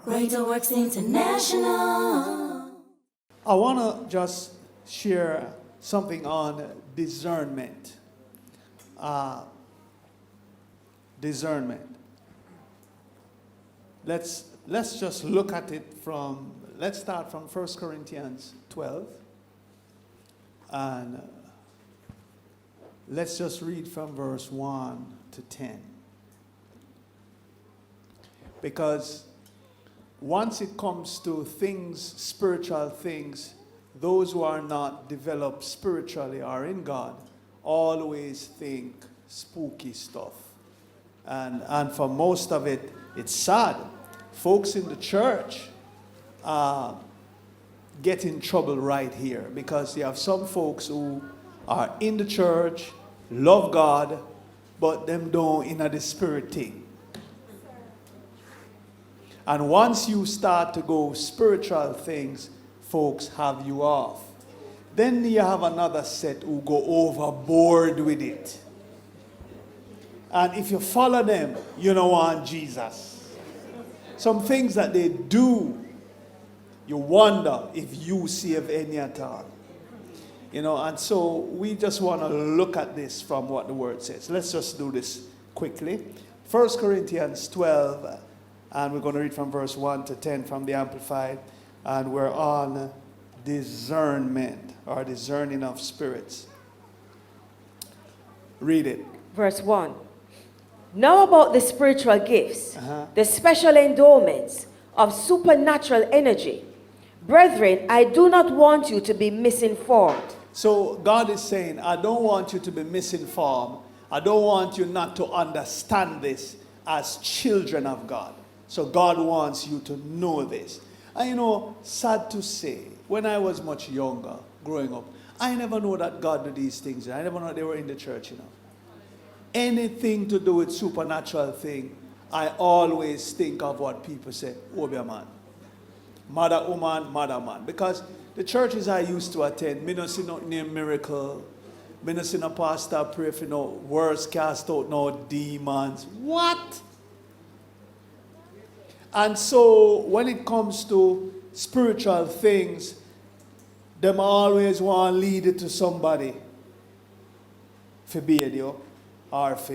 Greater Works International. I want to just share something on discernment. Discernment. Let's just look at it let's start from 1 Corinthians 12. And let's just read from verse 1 to 10. Because once it comes to things, spiritual things, those who are not developed spiritually or in God always think spooky stuff. And for most of it, it's sad. Folks in the church get in trouble right here because you have some folks who are in the church, love God, but them don't in the spirit thing. And once you start to go spiritual things, folks have you off. Then you have another set who go overboard with it. And if you follow them, you don't want Jesus. Some things that they do, you wonder if you save any at all. And so we just want to look at this from what the word says. Let's just do this quickly. 1 Corinthians 12. And we're going to read from verse 1 to 10 from the Amplified. And we're on discernment, or discerning of spirits. Read it. Verse 1. Now about the spiritual gifts, the special endowments of supernatural energy. Brethren, I do not want you to be misinformed. So God is saying, I don't want you to be misinformed. I don't want you not to understand this as children of God. So God wants you to know this. And sad to say, when I was much younger, growing up, I never know that God did these things. I never know they were in the church, Anything to do with supernatural thing, I always think of what people say, Obia man, mother woman, mother man. Because the churches I used to attend, me not see no miracle, me not see no pastor pray for no words, cast out no demons. What? And so when it comes to spiritual things, them always want to lead it to somebody for beard you, or for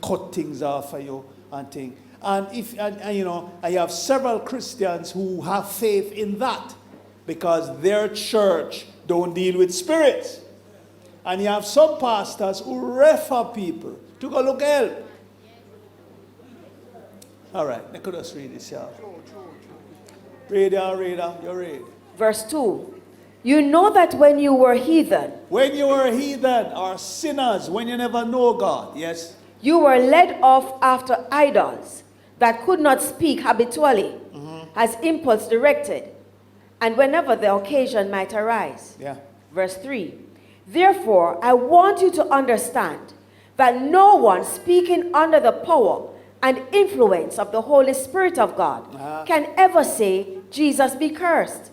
cut things off for you and things. And I have several Christians who have faith in that because their church don't deal with spirits. And you have some pastors who refer people to go look help. All right, let us read this, y'all. Read, you read. Verse 2. You know that when you were heathen. When you were heathen or sinners, when you never know God, yes? You were led off after idols that could not speak habitually, as impulse directed, and whenever the occasion might arise. Yeah. Verse 3. Therefore, I want you to understand that no one speaking under the power and influence of the Holy Spirit of God can ever say, Jesus be cursed.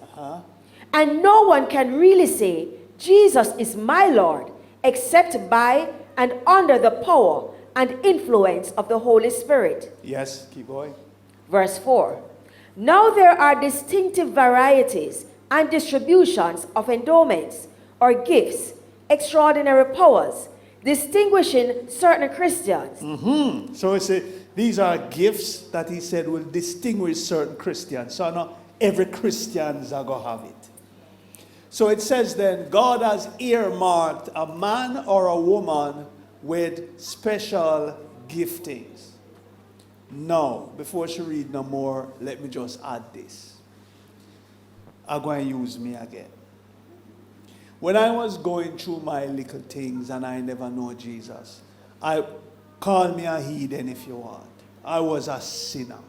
And no one can really say, Jesus is my Lord, except by and under the power and influence of the Holy Spirit. Yes, keep going. Verse 4. Now there are distinctive varieties and distributions of endowments or gifts, extraordinary powers, distinguishing certain Christians. So these are gifts that he said will distinguish certain Christians. So not every Christian is going to have it. So it says then, God has earmarked a man or a woman with special giftings. Now, before she read no more, let me just add this. I'm going to use me again. When I was going through my little things and I never know Jesus, call me a heathen if you want. I was a sinner.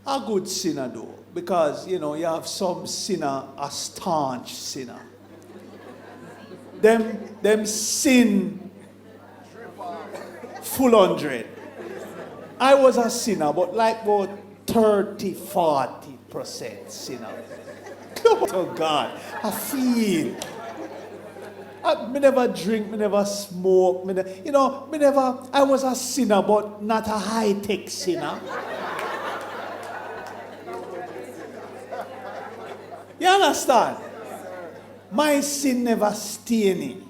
A good sinner though, because you have some sinner, a staunch sinner. Them sin full 100. I was a sinner, but like about 30-40% sinner. Oh God, I feel. Me never drink, me never smoke, I was a sinner, but not a high-tech sinner. You understand? My sin never stain me.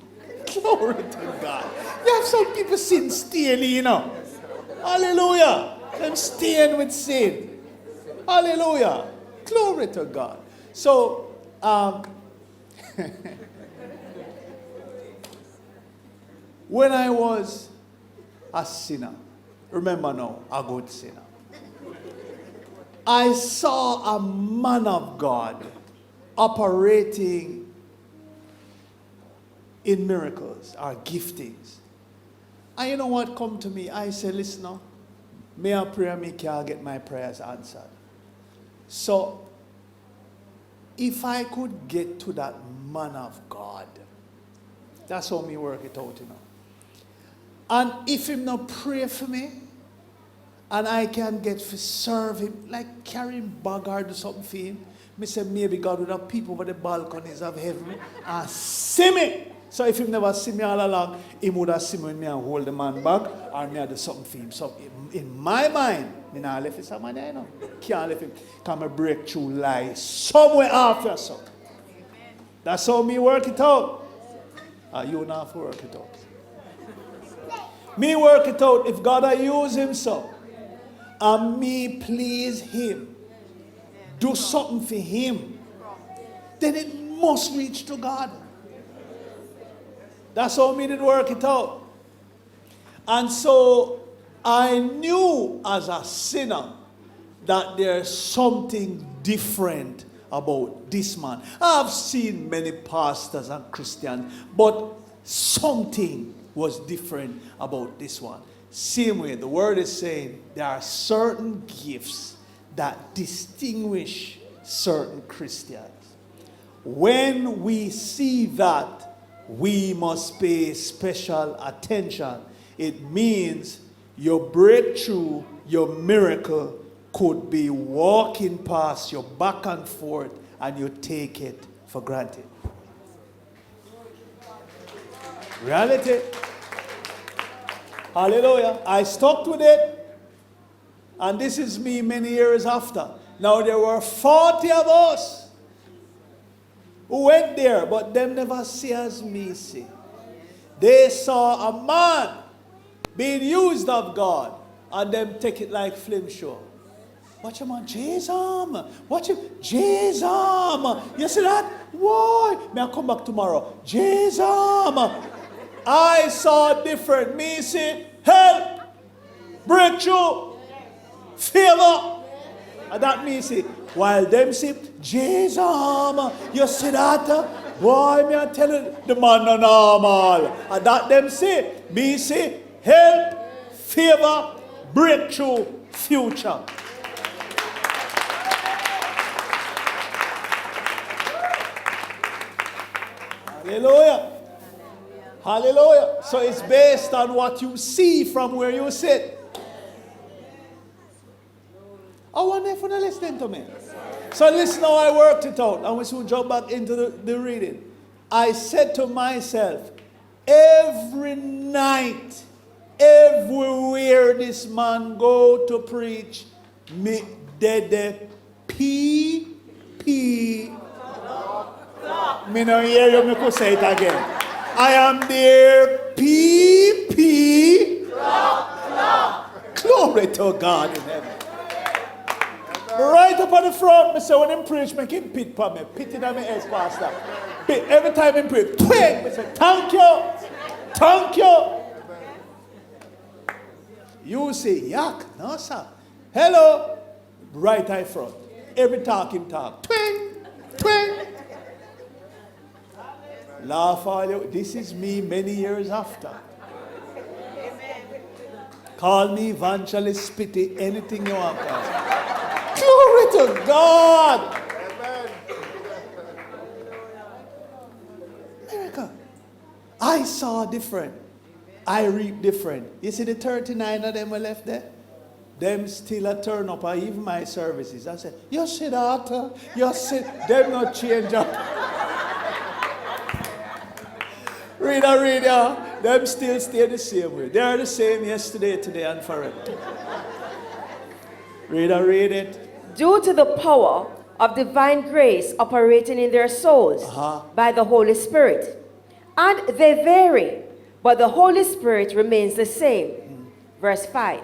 Glory to God. You have some people sin stain you know. Hallelujah. Them stain with sin. Hallelujah. Glory to God. So, when I was a sinner, remember now, a good sinner, I saw a man of God operating in miracles or giftings. And you know what come to me? I said, listen now, may I pray me can get my prayers answered. So, if I could get to that man of God, that's how me work it out, you know. And if him not pray for me, and I can get to serve him, like carrying bag or do something for him, me say maybe God would have people over the balconies of heaven and see me. So if him never see me all along, he would have seen me when me and hold the man back, or me do something for him. So in my mind, me not left somebody, you know. Can't left him. Come a breakthrough lie somewhere after so. That's how me work it out. You not have to work it out. Me work it out if God I use him so. And me please him. Do something for him. Then it must reach to God. That's how me did work it out. And so I knew as a sinner that there's something different about this man. I've seen many pastors and Christians, but something was different about this one. Same way, the word is saying there are certain gifts that distinguish certain Christians. When we see that, we must pay special attention. It means your breakthrough, your miracle could be walking past your back and forth and you take it for granted. Reality. Hallelujah. I stuck with it. And this is me many years after. Now there were 40 of us who went there, but them never see as me see. They saw a man being used of God, and them take it like film show. Watch him on Jesus. Watch him. Jesus. You see that? Why? May I come back tomorrow? Jesus. I saw different. Me see help, breakthrough, favor. And that me see. While them see Jesus. You see that? Boy, me I tell you, the man no normal. And that them see. Me see help, favor, breakthrough, future. Hallelujah. Hallelujah. So it's based on what you see from where you sit. I wonder if you're listening to me. So listen how I worked it out. And we soon jump back into the reading. I said to myself, every night, everywhere this man go to preach, me dead P. Me no hear you, me could say it again. I am there, P. Glory to God in heaven. Right up on the front, me say when him preach, make him pit for me. Pit in my head, pastor. Pit. Every time him preach, twig, me say, thank you. Thank you. You say, yak. No, sir. Hello. Right eye front. Every talk him talk. Twing. Laugh all you. This is me many years after. Call me evangelist, spitty, anything you want. Glory to God. America. I saw different. I reap different. You see the 39 of them were left there? Them still a turn up, or even my services. I said, you see that? You see, them not change up. Reader, them still stay the same way. They are the same yesterday, today, and forever. Read it. Due to the power of divine grace operating in their souls by the Holy Spirit. And they vary, but the Holy Spirit remains the same. Verse 5.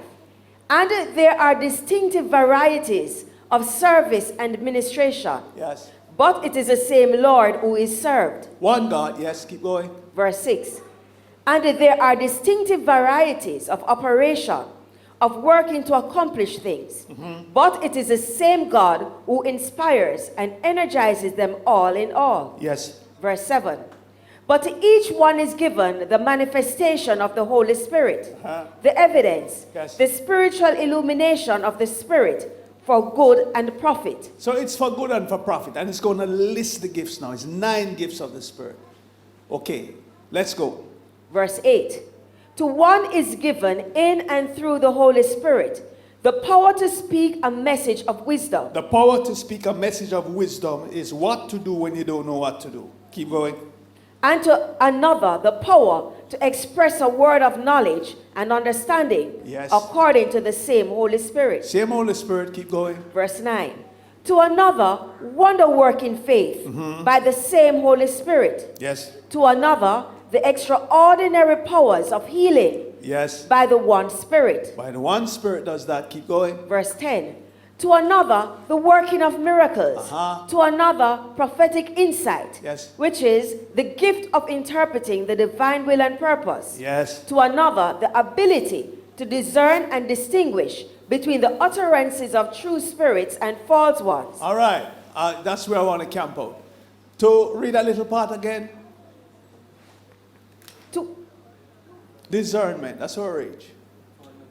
And there are distinctive varieties of service and ministration. Yes. But it is the same Lord who is served. One God. Yes, keep going. Verse 6. And there are distinctive varieties of operation, of working to accomplish things. But it is the same God who inspires and energizes them all in all. Yes. Verse 7. But to each one is given the manifestation of the Holy Spirit, the evidence, Yes. the spiritual illumination of the Spirit for good and profit. So it's for good and for profit. And it's going to list the gifts now. It's 9 gifts of the Spirit. Okay, let's go. Verse 8. To one is given in and through the Holy Spirit the power to speak a message of wisdom. The power to speak a message of wisdom is what to do when you don't know what to do. Keep going. And to another the power to express a word of knowledge and understanding. Yes. According to the same Holy Spirit. Same Holy Spirit, keep going. Verse 9. To another, wonder-working faith by the same Holy Spirit. Yes. To another, the extraordinary powers of healing Yes. by the one Spirit. By the one Spirit does that. Keep going. Verse 10. To another, the working of miracles. To another, prophetic insight. Yes. Which is the gift of interpreting the divine will and purpose. Yes. To another, the ability to discern and distinguish between the utterances of true spirits and false ones. All right. That's where I want to camp out. To read a little part again. Discernment. That's our age.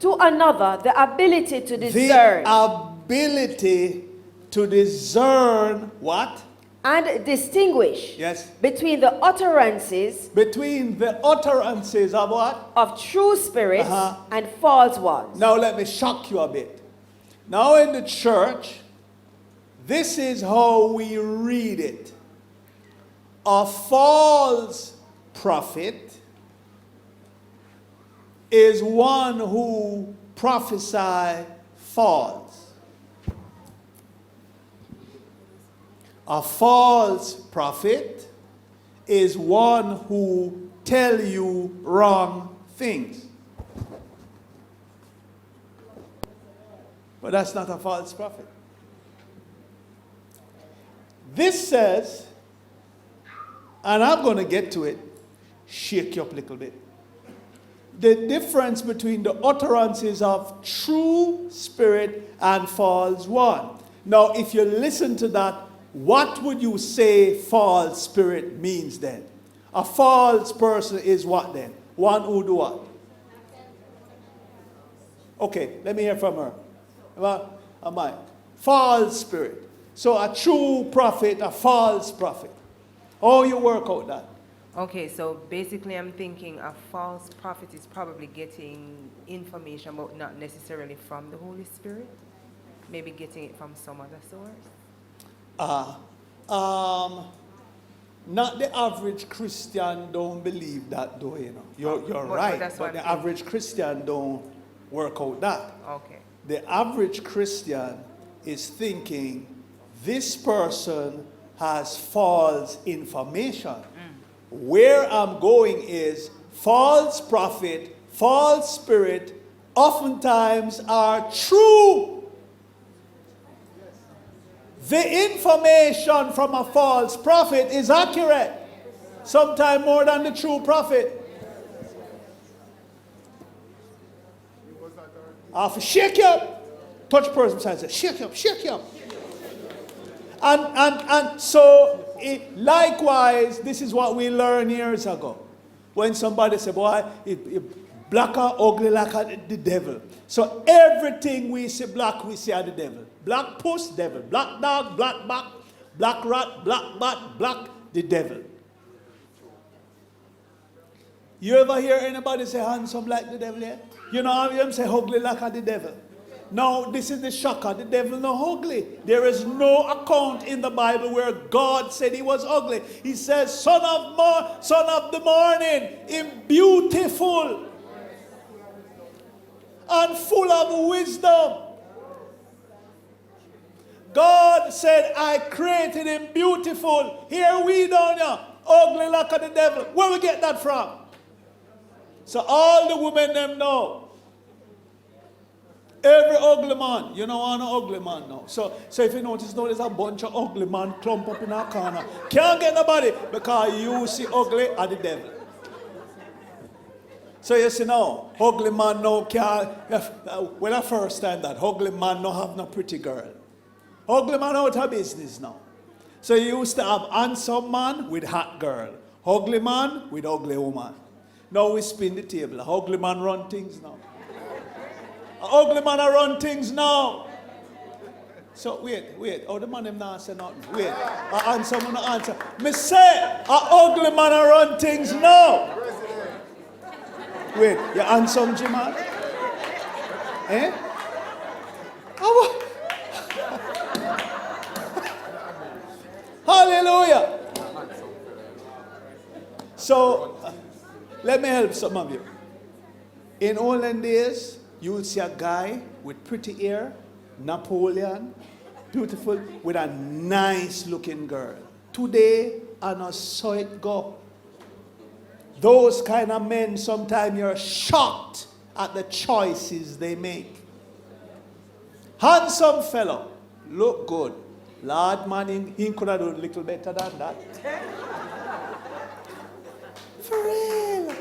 To another, the ability to discern. The ability to discern what? And distinguish. Yes. Between the utterances. Between the utterances of what? Of true spirits and false ones. Now let me shock you a bit. Now in the church, this is how we read it. A false prophet is one who prophesy false. A false prophet is one who tell you wrong things. But that's not a false prophet. This says, and I'm going to get to it, shake you up a little bit. The difference between the utterances of true spirit and false one. Now, if you listen to that, what would you say false spirit means then? A false person is what then? One who do what? Okay, let me hear from her. Am I? False spirit. So a true prophet, a false prophet. How you work out that? Okay, so basically I'm thinking a false prophet is probably getting information, but not necessarily from the Holy Spirit. Maybe getting it from some other source. Not the average Christian don't believe that though, you know. You're right, but the average Christian don't work out that. Okay. The average Christian is thinking this person has false information. Where I'm going is false prophet, false spirit, oftentimes are true. The information from a false prophet is accurate, sometimes more than the true prophet. I have to shake you up. Touch person beside say, shake you up, shake you up. And so, likewise, this is what we learned years ago. When somebody said, boy, black or ugly like the devil. So everything we see black, we see are the devil. Black puss, devil. Black dog, black bat, black rat, black bat, black, the devil. You ever hear anybody say handsome like the devil yet? You know how them say ugly like the devil? No, this is the shocker. The devil no ugly. There is no account in the Bible where God said he was ugly. He says, son of the morning, in beautiful and full of wisdom. God God said, I created him beautiful. Here we down here, ugly like the devil. Where we get that from? So all the women them know. Every ugly man, you know, an ugly man now. So if you notice now, there's a bunch of ugly man clump up in our corner. Can't get nobody because you see ugly are the devil. So you see now, ugly man now can't, well, the first time that ugly man no have no pretty girl. Ugly man out of business now. So you used to have handsome man with hot girl. Ugly man with ugly woman. Now we spin the table. Ugly man run things now. Ugly man run things now. So wait. Oh, the man him not say nothing. Wait. I answer, man answer. Me say, ugly man run things now. Wait, you handsome, Jimmy? Eh? Hallelujah. So, let me help some of you. In olden days, you would see a guy with pretty hair, Napoleon, beautiful, with a nice looking girl. Today, I know saw it go. Those kind of men, sometimes you're shocked at the choices they make. Handsome fellow, look good. Lord man, he could have done a little better than that. For real.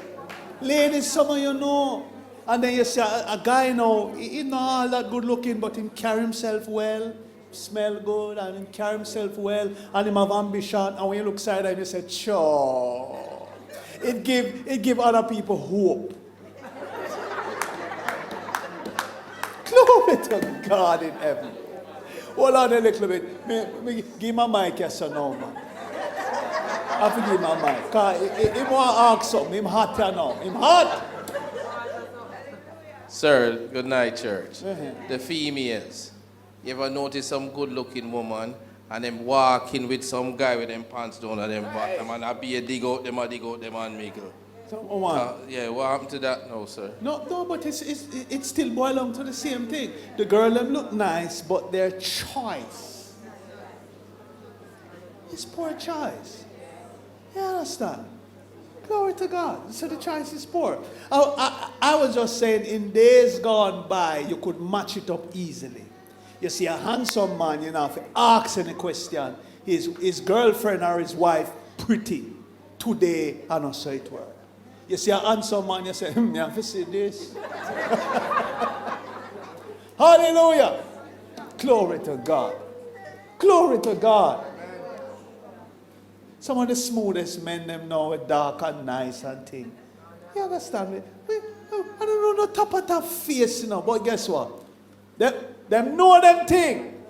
Ladies, some of you know. And then you see a guy now, he's not all that good looking, but he carry himself well, smell good, and he carry himself well, and he have ambition. And when you look side and you say, sure. It give other people hope. Glory to God in heaven. Hold on a little bit. Me give my mic, yes or no, man. I have to give my mic. Because he want to ask something. Him hot here now. Him hot. Sir, good night, church. The females. You ever notice some good-looking woman and them walking with some guy with them pants down at them bottom and I be a dig out them and make yeah, what happened to that now, sir? No, but it still boils down to the same thing. The girl them look nice, but their choice is poor choice. You understand? Glory to God. So the choice is poor. I was just saying, in days gone by, you could match it up easily. You see, a handsome man, you know, if you ask any question, his girlfriend or his wife pretty. Today, I don't say it word. You see, a handsome man, you say, you have to see this. Hallelujah. Glory to God. Glory to God. Some of the smoothest men them now are dark and nice and thing. You understand me? I don't know, no top of that face, you know, but guess what? Them know them thing.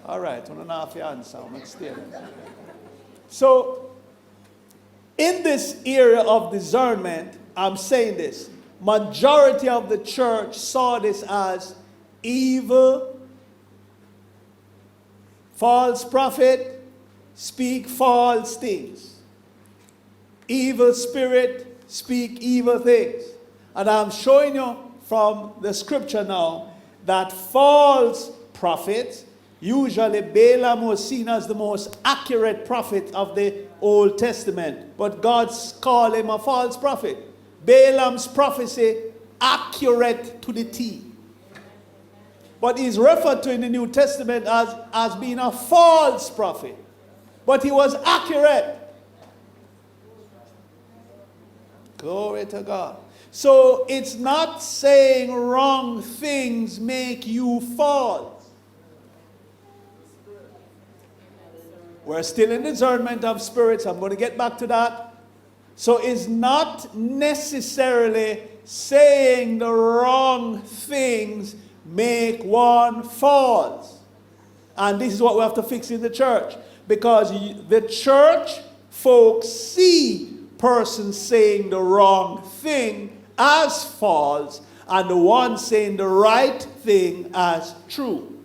All right, I don't know if you answer. I'm stay there. So, in this area of discernment, I'm saying this. Majority of the church saw this as evil, false prophet, speak false things. Evil spirit, speak evil things. And I'm showing you from the scripture now that false prophets, usually Balaam was seen as the most accurate prophet of the Old Testament. But God's called him a false prophet. Balaam's prophecy accurate to the T. But he's referred to in the New Testament as being a false prophet. But he was accurate. Glory to God. So it's not saying wrong things make you false. We're still in discernment of spirits. I'm going to get back to that. So it's not necessarily saying the wrong things make one false. And this is what we have to fix in the church. Because the church folks see persons saying the wrong thing as false and the one saying the right thing as true.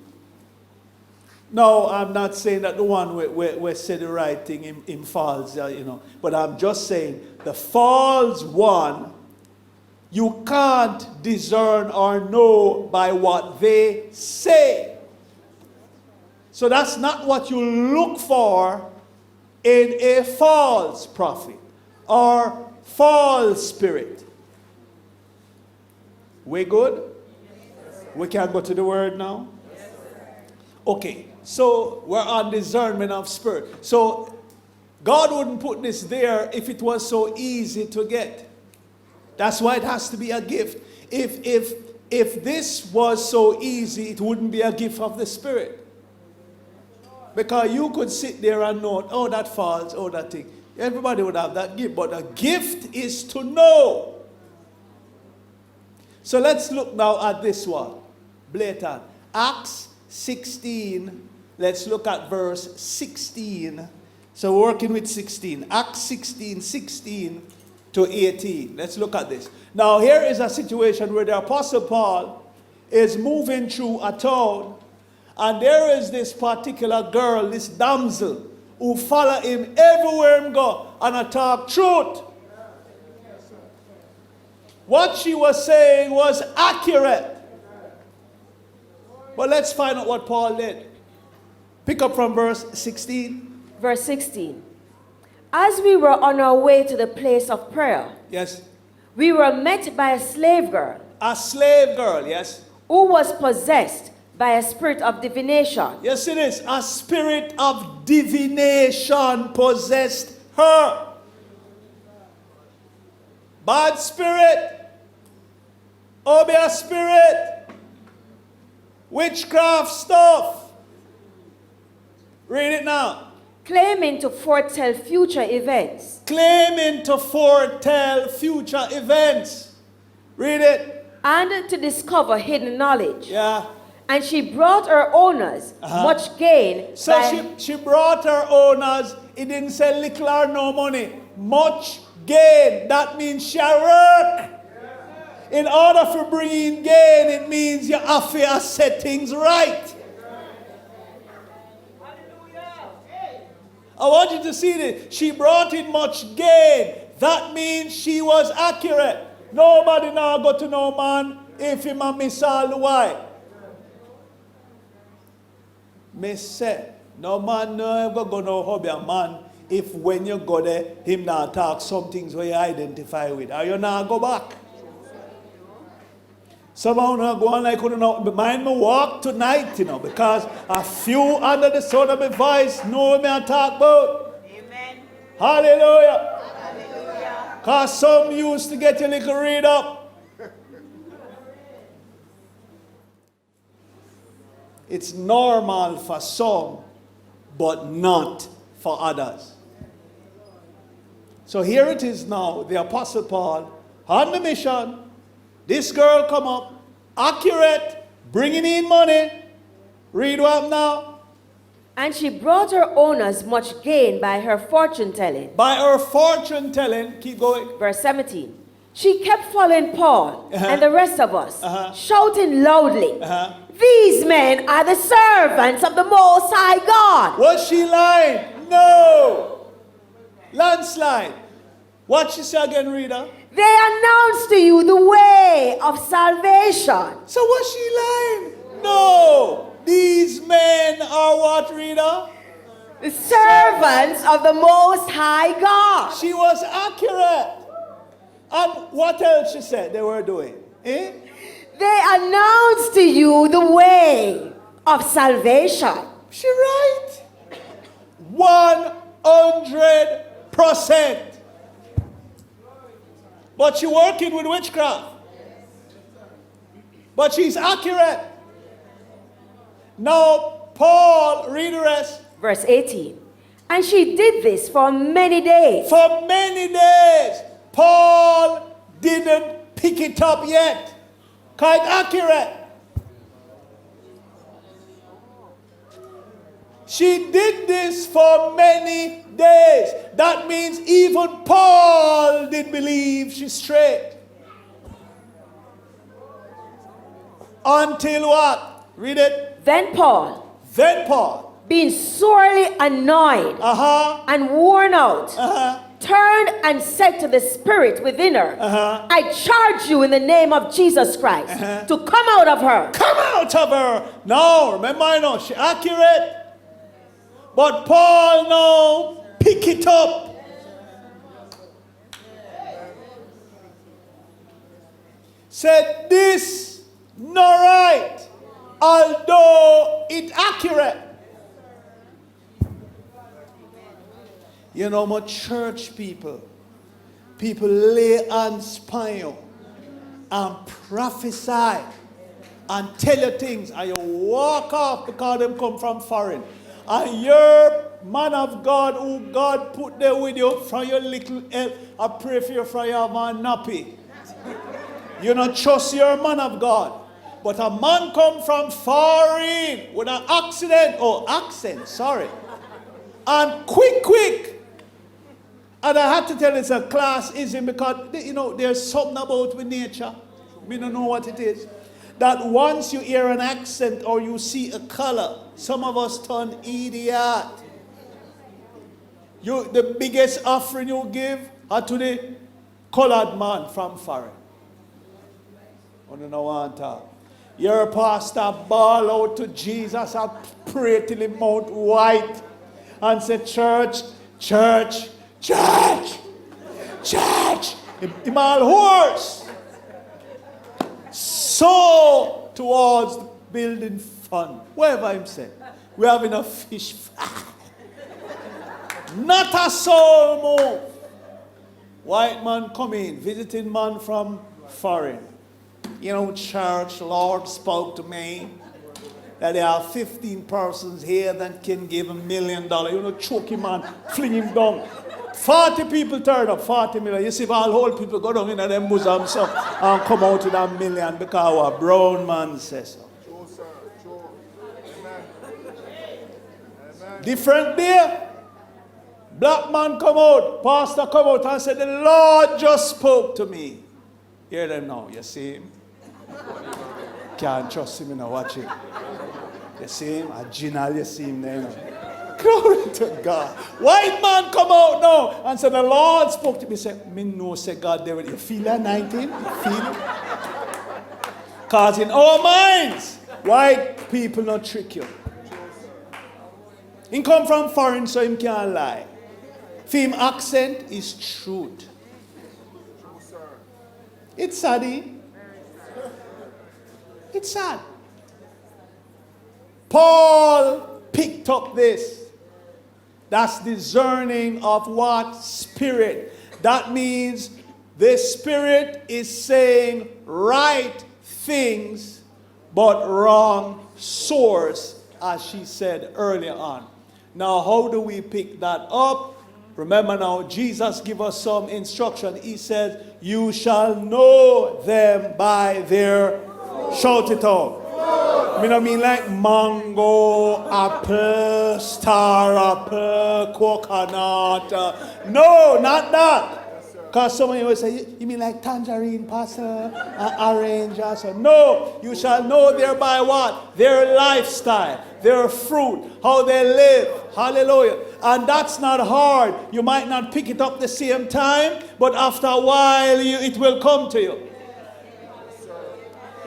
No, I'm not saying that the one where say the right thing in false, but I'm just saying the false one, you can't discern or know by what they say. So that's not what you look for in a false prophet or false spirit. We good? We can go to the word now? Okay, so we're on discernment of spirit. So God wouldn't put this there if it was so easy to get. That's why it has to be a gift. If this was so easy, it wouldn't be a gift of the Spirit. Because you could sit there and know, oh, that falls, oh, that thing. Everybody would have that gift. But a gift is to know. So let's look now at this one. Blatant. Acts 16. Let's look at verse 16. So we're working with 16. Acts 16, 16 to 18. Let's look at this. Now here is a situation where the Apostle Paul is moving through a town, and there is this particular girl, this damsel, who follow him everywhere he go and talk truth. What she was saying was accurate. But let's find out what Paul did. Pick up from verse 16. Verse 16. As we were on our way to the place of prayer, Yes. we were met by a slave girl A slave girl, yes. who was possessed by a spirit of divination. Yes, it is. A spirit of divination possessed her. Bad spirit. Obia spirit. Witchcraft stuff. Read it now. Claiming to foretell future events. Claiming to foretell future events. Read it. And to discover hidden knowledge. Yeah. And she brought her owners much gain. So she brought her owners, it didn't say little or no money, much gain. That means she work. In order for bringing gain, it means you have to set things right. I want you to see this. She brought in much gain. That means she was accurate. Nobody now go to no man if him a miss all the while. Me say, no man no ever go no hobby a man if when you go there, him now talk some things where you identify with. Or you now go back. Somehow now go on like you know, mind me walk tonight, you know, because a few under the sound of my voice know what I talk about. Amen. Hallelujah. Hallelujah. Because some used to get a little read up. It's normal for some, but not for others. So here it is now, the Apostle Paul on the mission. This girl come up, accurate, bringing in money. Read what now? And she brought her owners much gain by her fortune telling. By her fortune telling, keep going. Verse 17. She kept following Paul and the rest of us, shouting loudly, These men are the servants of the Most High God. Was she lying? No. Landslide. What she say again, reader? They announce to you the way of salvation. So was she lying? No. These men are what, reader? The servants of the Most High God. She was accurate. And what else she said they were doing? Eh? They announce to you the way of salvation. She right. 100%. But she working with witchcraft. But she's accurate. Now, Paul, read the rest. Verse 18. And she did this for many days. For many days, Paul didn't pick it up yet. Quite accurate. She did this for many days. That means even Paul didn't believe she's straight. Until what? Read it. Then Paul, Being sorely annoyed and worn out, turned and said to the spirit within her, I charge you in the name of Jesus Christ to come out of her. Come out of her. No, remember I know, she accurate. But Paul now pick it up. Said this not right, although it accurate. You know, my church people lay hands upon you and prophesy and tell you things, and you walk off because them come from foreign. And your man of God, who God put there with you from your little help, I pray for you from your man nappy. You don't trust your man of God. But a man come from foreign with an accent, and quick. And I had to tell it's a classism because, you know, there's something about with nature. We don't know what it is. That once you hear an accent or you see a color, some of us turn idiot. The biggest offering you give are to the colored man from foreign. I don't know what to talk. Your pastor bawl out to Jesus and pray till him mouth white and say, church. Him all hoarse. So towards the building fund, wherever him say, we having a fish fry. Not a soul move. White man come in, visiting man from foreign. You know, church, Lord spoke to me that there are 15 persons here that can give $1 million. You know, choke him and fling him down. 40 people turn up, 40 million. You see, if all old people go down in them bosoms so, and come out with $1 million because a brown man says so. True, sir. True. Amen. Different there. Black man come out, pastor come out and said, the Lord just spoke to me. Hear them now, you see him? Can't trust him, you know, watch him. You see him? A general, you see him there, you know. Glory to God. White man come out now and said, the Lord spoke to me. Say, me know, say God there with you. Feel that 19? You feel it? Because in our minds, white people not trick you. He come from foreign, so he can't lie. For him, accent is truth. It's sad, eh? It's sad. Paul picked up this. That's discerning of what? Spirit. That means the Spirit is saying right things, but wrong source, as she said earlier on. Now, how do we pick that up? Remember now, Jesus gave us some instruction. He said, you shall know them by their, shout it out. I don't mean like mango, apple, star apple, coconut. No, not that. Because some of you will say, you mean like tangerine, pastor, orange, also. No, you shall know thereby what? Their lifestyle, their fruit, how they live. Hallelujah. And that's not hard. You might not pick it up the same time, but after a while, it will come to you.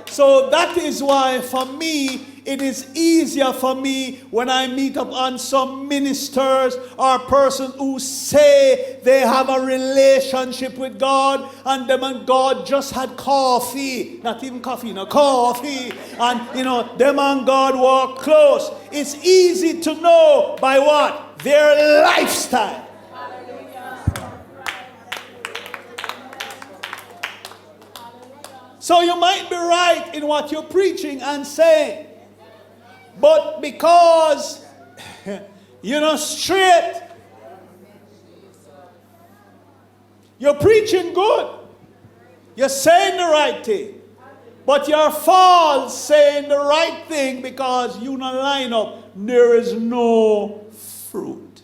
So that is why for me, it is easier for me when I meet up on some ministers or persons who say they have a relationship with God and them and God just had coffee. Not even coffee, no, coffee. And, you know, them and God walk close. It's easy to know by what? Their lifestyle. So you might be right in what you're preaching and saying. But because you're not straight, you're preaching good. You're saying the right thing. But you're false saying the right thing because you don't line up. There is no fruit.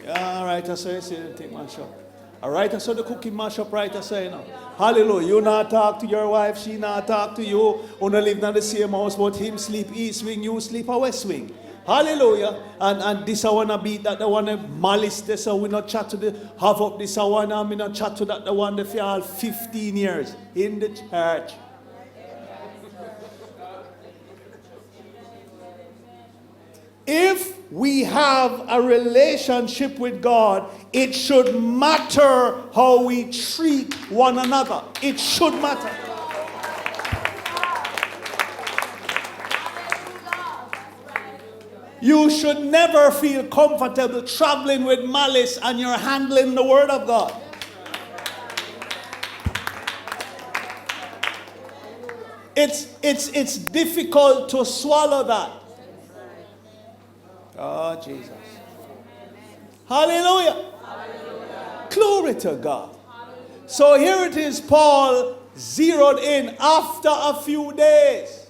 Yeah, all right, I say you see the thing, mash up. All right, I saw the cooking mash up right, I say, you know. Hallelujah. You not talk to your wife, she not talk to you. You don't live in the same house, but him sleep east wing, you sleep a west wing. Hallelujah. And this I want to beat that, I want to malice this, so we not chat to the half up this, I want to not chat to that, the one that for all 15 years in the church. If we have a relationship with God, it should matter how we treat one another. It should matter. You should never feel comfortable traveling with malice and you're handling the word of God. It's difficult to swallow that. Oh, Jesus. Hallelujah. Glory to God. So here it is, Paul zeroed in after a few days.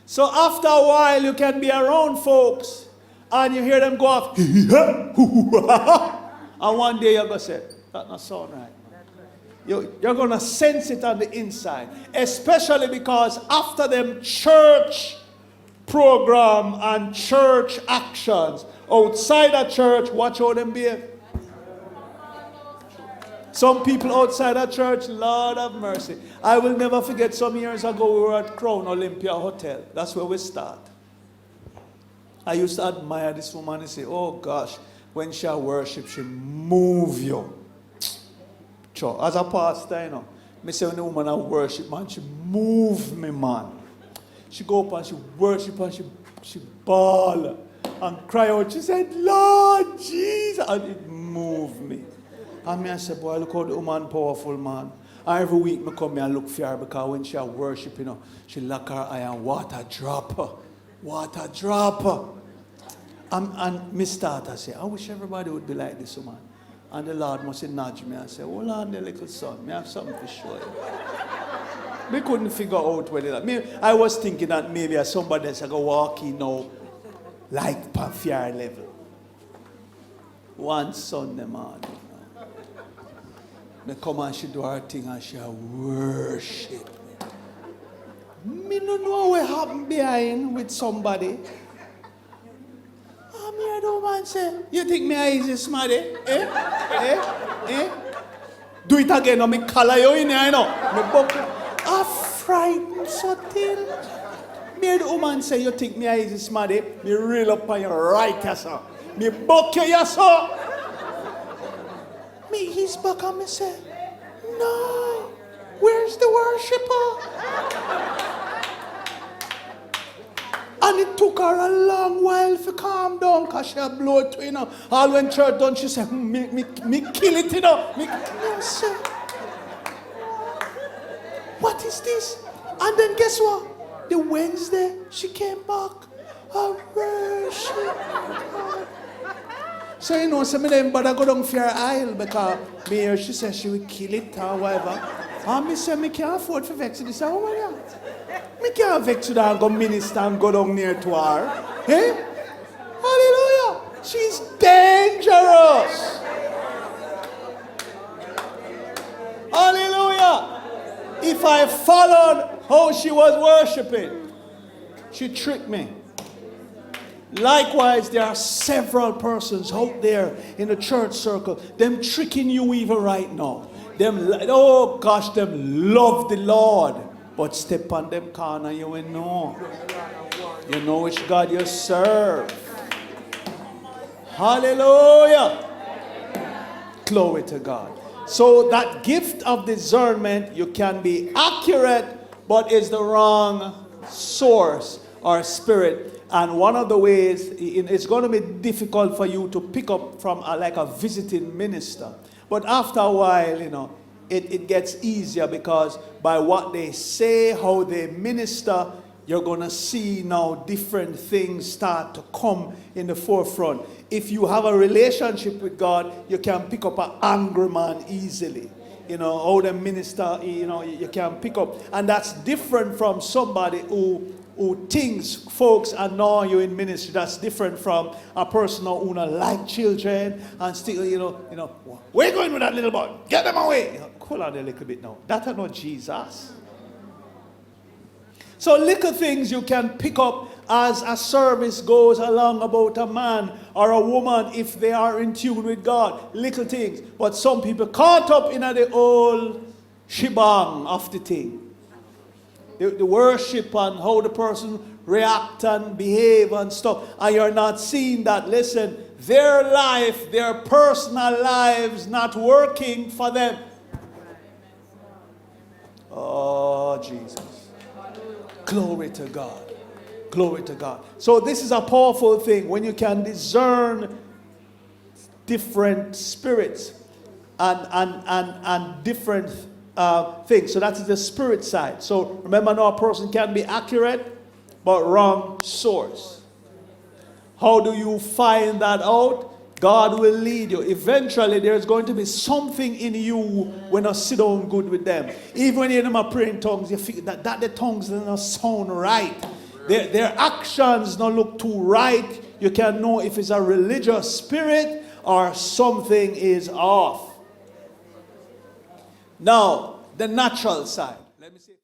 So after a while, you can be around folks and you hear them go off. And one day you're going to say, that's not sound right. You're going to sense it on the inside. Especially because after them church program and church actions, outside the church, watch how them behave. Some people outside the church, Lord have mercy. I will never forget some years ago we were at Crown Olympia Hotel. That's where we start. I used to admire this woman and say, oh gosh, when she worship, she move you. As a pastor, you know, me say when the woman worship, man, she move me, man. She go up and she worship and she bawl and cry out. She said, Lord Jesus, and it moved me. And me I said, boy, look how the woman powerful, man. And every week me come here and look for her because when she worship, you know, she lock her eye and water drop. Water drop. And me start to say, I wish everybody would be like this woman. And the Lord must nudge me and say, hold on there, little son, me have something to show you. Me couldn't figure out whether that. I was thinking that maybe somebody else go walk in now, like Pafia level. One Sunday morning. Me come and she do her thing and she worship. Me no know what happened behind with somebody. And me I don't man say, you think me eyes is smart, eh? Do it again or me color you in here, you know. Me buckle. I frightened so thin. Me the woman say, you think me eyes is smart, eh? Me reel up on your right, yes, me buck you, yes, me his back and me say, no, where's the worshiper? And it took her a long while to calm down because she had blown to, you know. All when church done, she said, me kill it, you know. Me say, what is this? And then guess what? The Wednesday, she came back. I worship. So you know, some of them but I go down for her aisle because me here she said she will kill it or whatever. And me say me can't afford to vex this. Oh my God. Me can't vex with her and go minister and go down near to her. Eh? Hallelujah. She's dangerous. Hallelujah. If I followed how she was worshiping, she tricked me. Likewise, there are several persons out there in the church circle, them tricking you even right now. Them, oh gosh, them love the Lord, but step on them corner, you will know. You know which God you serve. Hallelujah. Glory to God. So that gift of discernment, you can be accurate, but is the wrong source or spirit. And one of the ways, it's going to be difficult for you to pick up from like a visiting minister. But after a while, you know, it gets easier because by what they say, how they minister, you're going to see now different things start to come in the forefront. If you have a relationship with God, you can pick up an angry man easily. You know, how the minister, you know, you can pick up. And that's different from somebody who thinks folks annoy you in ministry. That's different from a person who not like children and still, you know, where you going with that little boy? Get them away. You know, cool on a little bit now. That's not Jesus. So little things you can pick up as a service goes along about a man or a woman if they are in tune with God. Little things. But some people caught up in the old shebang of the thing. the worship and how the person react and behave and stuff, and you're not seeing that, listen, their life, their personal lives not working for them. Oh, Jesus. Glory to God. Glory to God. So this is a powerful thing when you can discern different spirits and different things. So that's the spirit side. So remember, now a person can be accurate, but wrong source. How do you find that out? God will lead you. Eventually, there's going to be something in you when you sit down good with them. Even when you hear them pray in tongues, you feel that the tongues don't sound right. Their actions don't look too right. You can know if it's a religious spirit or something is off. Now, the natural side. Let me see.